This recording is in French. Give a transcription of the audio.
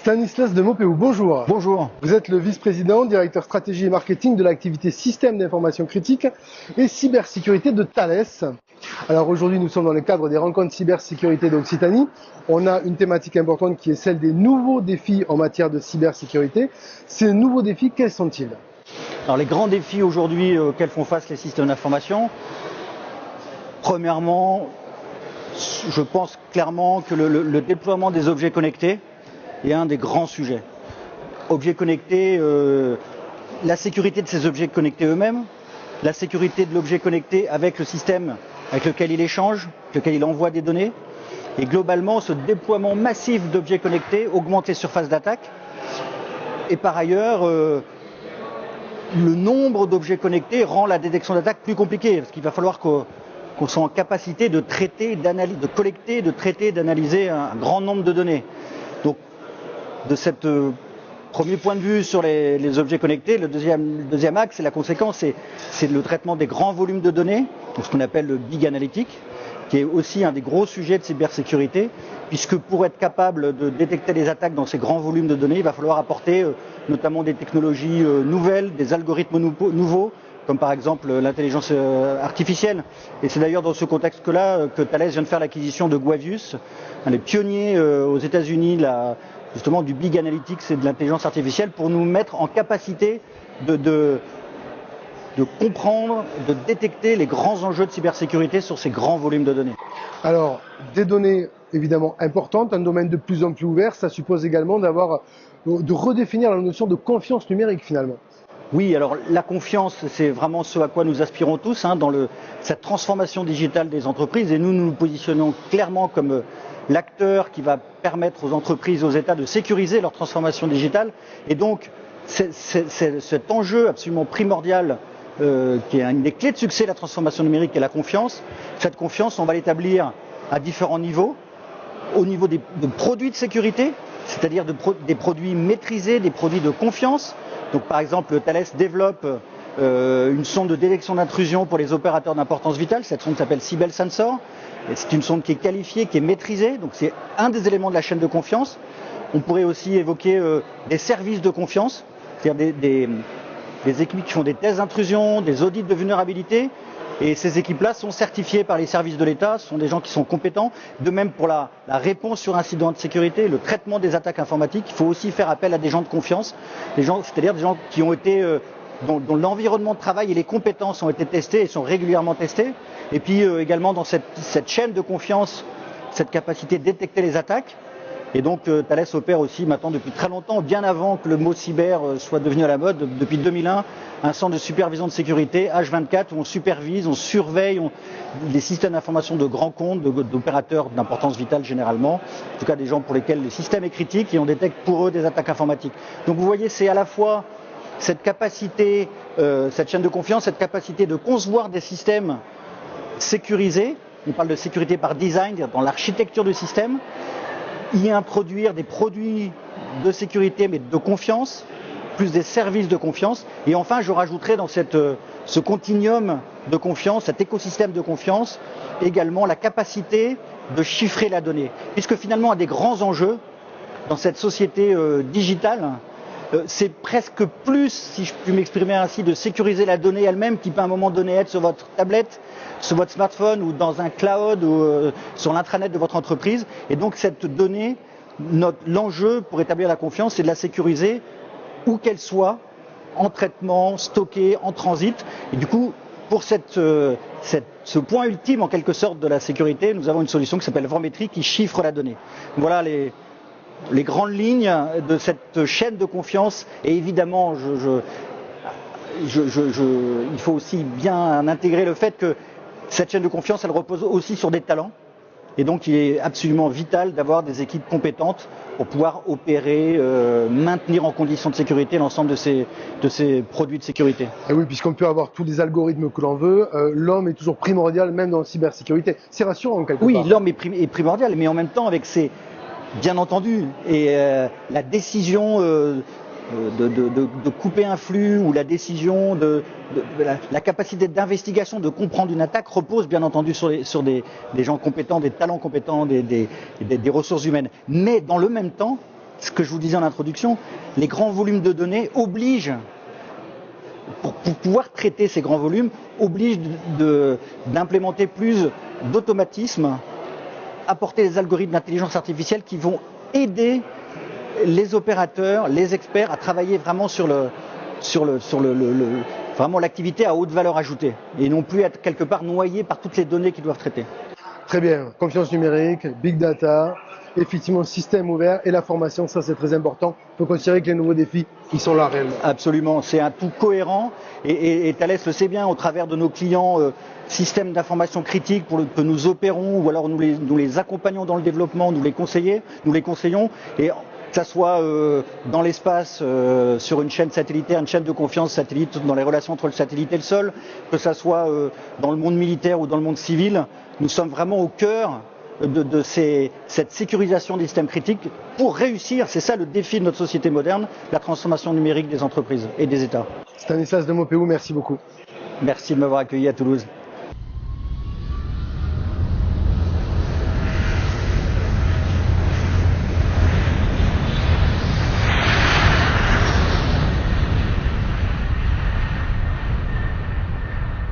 Stanislas de Maupeou, bonjour. Bonjour. Vous êtes le vice-président, directeur stratégie et marketing de l'activité système d'information critique et cybersécurité de Thales. Alors aujourd'hui, nous sommes dans le cadre des rencontres cybersécurité d'Occitanie. On a une thématique importante qui est celle des nouveaux défis en matière de cybersécurité. Ces nouveaux défis, quels sont-ils? Alors les grands défis aujourd'hui auxquels font face les systèmes d'information, premièrement, je pense clairement que le déploiement des objets connectés est un des grands sujets. Objets connectés, la sécurité de ces objets connectés eux-mêmes, la sécurité de l'objet connecté avec le système avec lequel il échange, avec lequel il envoie des données, et globalement ce déploiement massif d'objets connectés augmente les surfaces d'attaque. Et par ailleurs, le nombre d'objets connectés rend la détection d'attaque plus compliquée, parce qu'il va falloir qu'on soit en capacité de traiter, de collecter, de traiter, d'analyser un grand nombre de données. Donc, de ce premier point de vue sur les objets connectés, le deuxième axe, c'est la conséquence, c'est le traitement des grands volumes de données, ce qu'on appelle le big analytic, qui est aussi un des gros sujets de cybersécurité, puisque pour être capable de détecter les attaques dans ces grands volumes de données, il va falloir apporter notamment des technologies nouvelles, des algorithmes nouveaux, comme par exemple l'intelligence artificielle. Et c'est d'ailleurs dans ce contexte-là que Thales vient de faire l'acquisition de Guavius, un des pionniers aux États-Unis justement du big analytics et de l'intelligence artificielle, pour nous mettre en capacité de comprendre, de détecter les grands enjeux de cybersécurité sur ces grands volumes de données. Alors, des données évidemment importantes, un domaine de plus en plus ouvert, ça suppose également de redéfinir la notion de confiance numérique finalement. Oui, alors la confiance, c'est vraiment ce à quoi nous aspirons tous dans cette transformation digitale des entreprises, et nous nous positionnons clairement comme l'acteur qui va permettre aux entreprises, aux États de sécuriser leur transformation digitale. Et donc cet enjeu absolument primordial qui est une des clés de succès de la transformation numérique est la confiance. Cette confiance, on va l'établir à différents niveaux. Au niveau de produits de sécurité, c'est-à-dire des produits maîtrisés, des produits de confiance. Donc par exemple, Thales développe une sonde de détection d'intrusion pour les opérateurs d'importance vitale. Cette sonde s'appelle Sibel Sensor. C'est une sonde qui est qualifiée, qui est maîtrisée. Donc c'est un des éléments de la chaîne de confiance. On pourrait aussi évoquer des services de confiance, c'est-à-dire des équipes qui font des tests d'intrusion, des audits de vulnérabilité. Et ces équipes-là sont certifiées par les services de l'État, ce sont des gens qui sont compétents. De même pour la réponse sur incidents de sécurité, le traitement des attaques informatiques, il faut aussi faire appel à des gens de confiance, c'est-à-dire des gens qui ont été, dont l'environnement de travail et les compétences ont été testés et sont régulièrement testés. Et puis également dans cette chaîne de confiance, cette capacité de détecter les attaques. Et donc Thales opère aussi maintenant depuis très longtemps, bien avant que le mot cyber soit devenu à la mode, depuis 2001, un centre de supervision de sécurité H24 où on supervise, on surveille les systèmes d'information de grands comptes, d'opérateurs d'importance vitale généralement, en tout cas des gens pour lesquels le système est critique et on détecte pour eux des attaques informatiques. Donc vous voyez, c'est à la fois cette capacité, cette chaîne de confiance, cette capacité de concevoir des systèmes sécurisés, on parle de sécurité par design, dans l'architecture du système, y introduire des produits de sécurité mais de confiance, plus des services de confiance. Et enfin, je rajouterai dans ce continuum de confiance, cet écosystème de confiance, également la capacité de chiffrer la donnée. Puisque finalement, un des grands enjeux dans cette société digitale, c'est presque plus, si je puis m'exprimer ainsi, de sécuriser la donnée elle-même qui peut à un moment donné être sur votre tablette, sur votre smartphone ou dans un cloud ou sur l'intranet de votre entreprise. Et donc cette donnée, l'enjeu pour établir la confiance, c'est de la sécuriser où qu'elle soit, en traitement, stockée, en transit. Et du coup, pour ce point ultime en quelque sorte de la sécurité, nous avons une solution qui s'appelle Vormetry qui chiffre la donnée. Voilà les grandes lignes de cette chaîne de confiance. Et évidemment, il faut aussi bien intégrer le fait que cette chaîne de confiance, elle repose aussi sur des talents. Et donc, il est absolument vital d'avoir des équipes compétentes pour pouvoir opérer, maintenir en conditions de sécurité l'ensemble de ces produits de sécurité. Et oui, puisqu'on peut avoir tous les algorithmes que l'on veut, l'homme est toujours primordial, même dans la cybersécurité. C'est rassurant quelque part. Oui, l'homme est primordial, mais en même temps, avec bien entendu, et la décision de couper un flux ou la décision la capacité d'investigation, de comprendre une attaque repose bien entendu sur des gens compétents, des talents compétents, des ressources humaines. Mais dans le même temps, ce que je vous disais en introduction, les grands volumes de données obligent, pour pouvoir traiter ces grands volumes, obligent d'implémenter plus d'automatismes, apporter des algorithmes d'intelligence artificielle qui vont aider les opérateurs, les experts à travailler vraiment vraiment l'activité à haute valeur ajoutée et non plus être quelque part noyé par toutes les données qu'ils doivent traiter. Très bien, confiance numérique, big data, effectivement système ouvert et la formation, ça c'est très important. Il faut considérer que les nouveaux défis, ils sont là réellement. Absolument, c'est un tout cohérent et Thales le sait bien au travers de nos clients systèmes d'information critique que nous opérons ou alors nous les accompagnons dans le développement, nous les conseillons et que ça soit dans l'espace, sur une chaîne satellitaire, une chaîne de confiance satellite, dans les relations entre le satellite et le sol, que ça soit dans le monde militaire ou dans le monde civil, nous sommes vraiment au cœur de cette sécurisation des systèmes critiques pour réussir, c'est ça le défi de notre société moderne, la transformation numérique des entreprises et des États. Stanislas de Maupeou, merci beaucoup. Merci de m'avoir accueilli à Toulouse.